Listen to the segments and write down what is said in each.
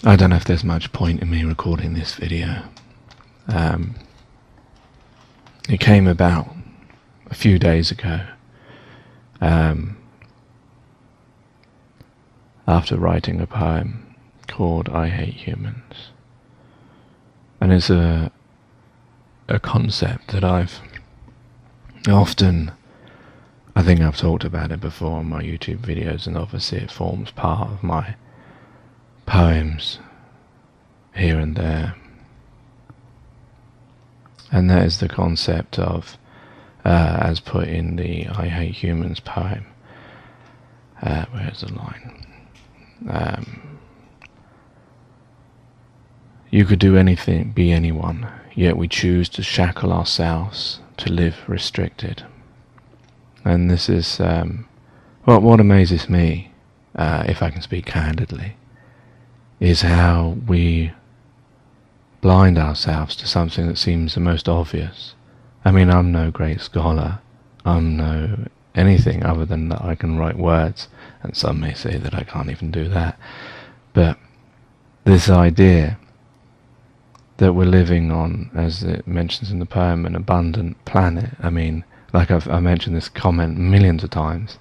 I don't know if there's much point in me recording this video. It came about a few days ago, after writing a poem called I Hate Humans. And it's a concept that I think I've talked about it before on my YouTube videos, and obviously it forms part of my poems here and there. And that is the concept of, as put in the I Hate Humans poem, where's the line? You could do anything, be anyone, yet we choose to shackle ourselves to live restricted. And this is what amazes me, if I can speak candidly, is how we blind ourselves to something that seems the most obvious. I mean, I'm no great scholar, I'm no anything other than that I can write words, and some may say that I can't even do that. But this idea that we're living on, as it mentions in the poem, an abundant planet. I mean, like I mentioned this comment millions of times,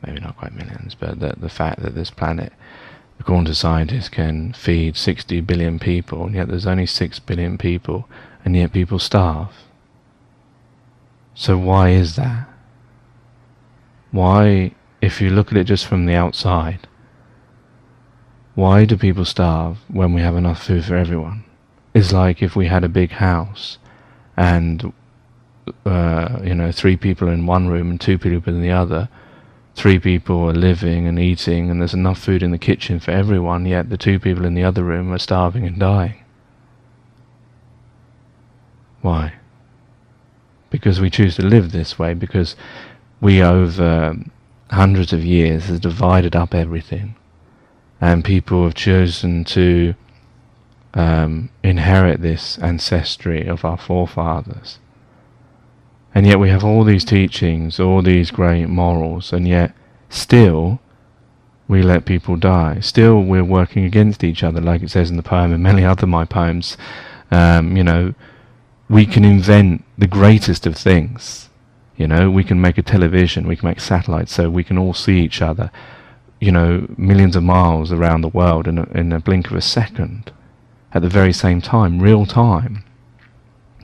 maybe not quite millions, but the fact that this planet, according to scientists, can feed 60 billion people, and yet there's only 6 billion people, and yet people starve. So why is that? Why, if you look at it just from the outside, why do people starve when we have enough food for everyone? It's like if we had a big house and 3 people in one room and 2 people in the other. 3 people are living and eating, and there's enough food in the kitchen for everyone, yet the 2 people in the other room are starving and dying. Why? Because we choose to live this way, because we over hundreds of years have divided up everything, and people have chosen to inherit this ancestry of our forefathers. And yet we have all these teachings, all these great morals, and yet still we let people die. Still we're working against each other, like it says in the poem and many other my poems. We can invent the greatest of things. We can make a television, we can make satellites so we can all see each other, millions of miles around the world in a blink of a second, at the very same time, real time.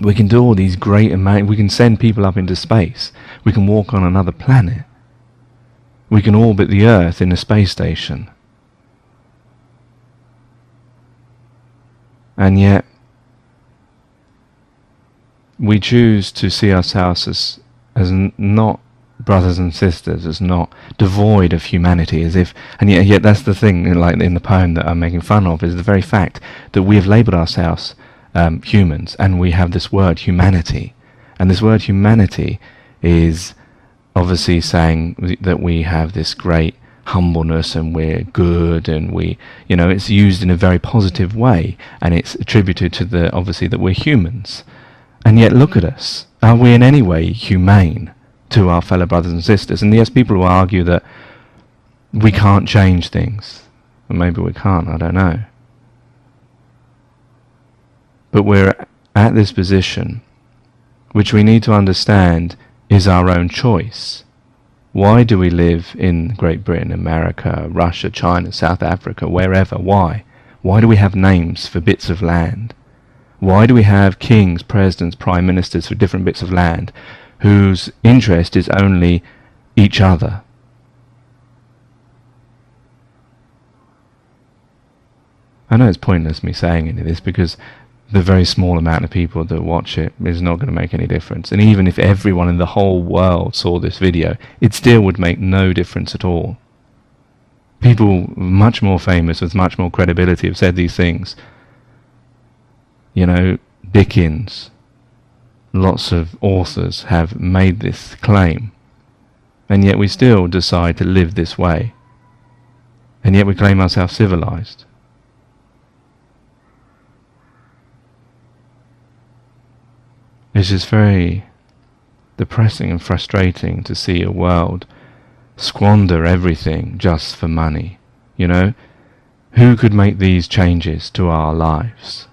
We can do all these great we can send people up into space. We can walk on another planet. We can orbit the Earth in a space station. And yet we choose to see ourselves as not brothers and sisters, as not devoid of humanity, as if, and yet that's the thing, like in the poem that I'm making fun of, is the very fact that we have labelled ourselves humans, and we have this word humanity, and this word humanity is obviously saying that we have this great humbleness and we're good, and it's used in a very positive way, and it's attributed to obviously that we're humans. And yet look at us, are we in any way humane to our fellow brothers and sisters? And yes, people will argue that we can't change things, or maybe we can't, I don't know. But we're at this position, which we need to understand is our own choice. Why do we live in Great Britain, America, Russia, China, South Africa, wherever? Why? Why do we have names for bits of land? Why do we have kings, presidents, prime ministers for different bits of land whose interest is only each other? I know it's pointless me saying any of this, because the very small amount of people that watch it is not going to make any difference. And even if everyone in the whole world saw this video, it still would make no difference at all. People much more famous, with much more credibility, have said these things. Dickens, lots of authors have made this claim. And yet we still decide to live this way. And yet we claim ourselves civilized. It's just very depressing and frustrating to see a world squander everything just for money. Who could make these changes to our lives?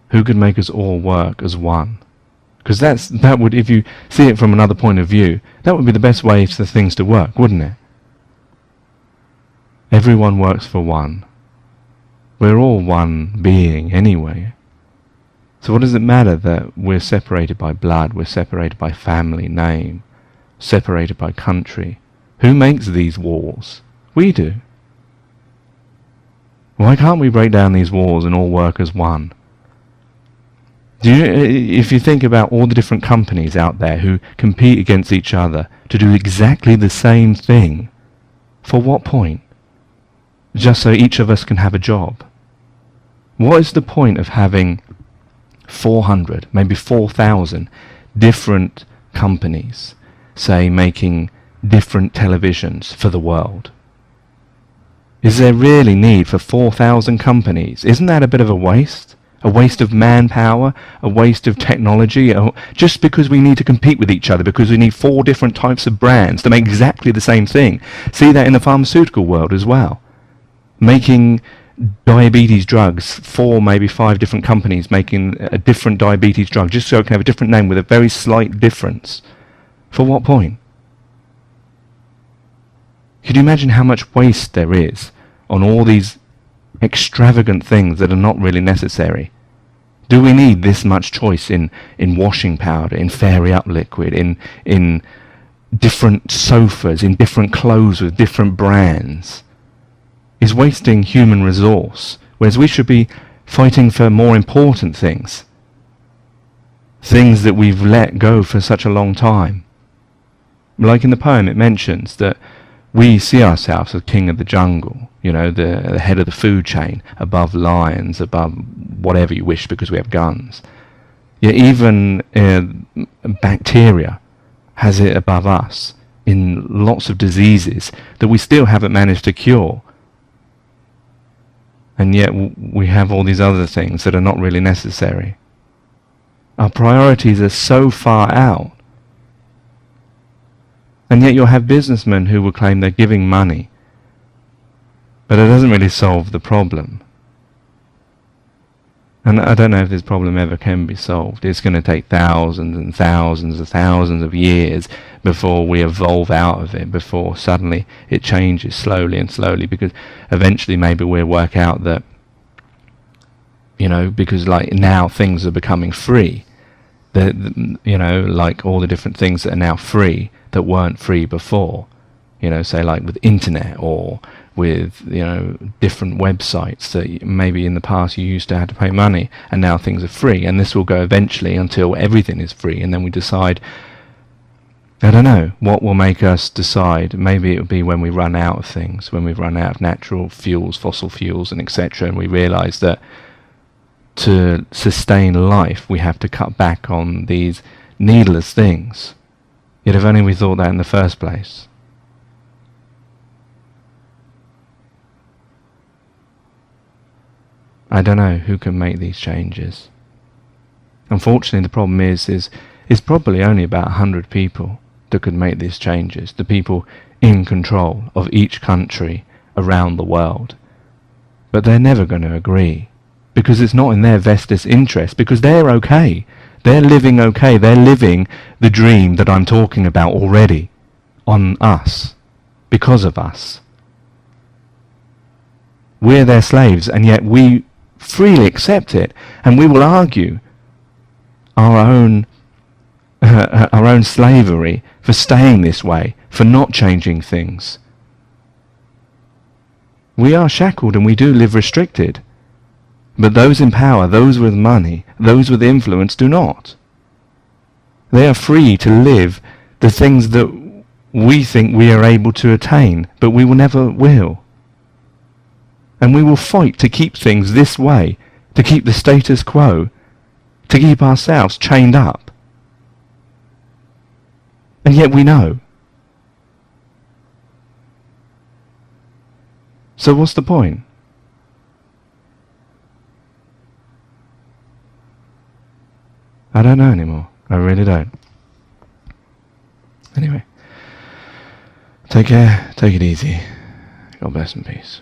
Who could make us all work as one? Because that would, if you see it from another point of view, that would be the best way for things to work, wouldn't it? Everyone works for one. We're all one being anyway. So what does it matter that we're separated by blood, we're separated by family name, separated by country? Who makes these walls? We do. Why can't we break down these walls and all work as one? If you think about all the different companies out there who compete against each other to do exactly the same thing, for what point? Just so each of us can have a job. What is the point of having 400, maybe 4,000 different companies, say, making different televisions for the world? Is there really need for 4,000 companies? Isn't that a bit of a waste? A waste of manpower, a waste of technology, just because we need to compete with each other, because we need 4 different types of brands to make exactly the same thing. See that in the pharmaceutical world as well. Making diabetes drugs, 4, maybe 5 different companies making a different diabetes drug, just so it can have a different name with a very slight difference. For what point? Could you imagine how much waste there is on all these extravagant things that are not really necessary? Do we need this much choice in washing powder, in fairy up liquid, in different sofas, in different clothes with different brands? Is wasting human resource, whereas we should be fighting for more important things. Things that we've let go for such a long time. Like in the poem it mentions that we see ourselves as king of the jungle, the head of the food chain, above lions, above whatever you wish, because we have guns. Yet even bacteria has it above us in lots of diseases that we still haven't managed to cure. And yet we have all these other things that are not really necessary. Our priorities are so far out. And yet you'll have businessmen who will claim they're giving money, but it doesn't really solve the problem. And I don't know if this problem ever can be solved. It's going to take thousands and thousands and thousands of years before we evolve out of it, before suddenly it changes slowly and slowly, because eventually maybe we'll work out that, because like now things are becoming free, that, like all the different things that are now free that weren't free before, say like with internet or with different websites that maybe in the past you used to have to pay money, and now things are free, and this will go eventually until everything is free, and then we decide, I don't know, what will make us decide. Maybe it will be when we run out of things, when we run out of natural fuels, fossil fuels and etc., and we realise that to sustain life we have to cut back on these needless things. Yet if only we thought that in the first place. I don't know who can make these changes. Unfortunately, the problem is it's probably only about 100 people that could make these changes, the people in control of each country around the world. But they're never going to agree, because it's not in their vested interest, because they're okay. They're living okay. They're living the dream that I'm talking about already on us, because of us. We're their slaves, and yet we freely accept it, and we will argue our own slavery for staying this way, for not changing things. We are shackled and we do live restricted. But those in power, those with money, those with influence do not. They are free to live the things that we think we are able to attain, but we will never will. And we will fight to keep things this way, to keep the status quo, to keep ourselves chained up. And yet we know. So what's the point? I don't know anymore. I really don't. Anyway, take care, take it easy. God bless and peace.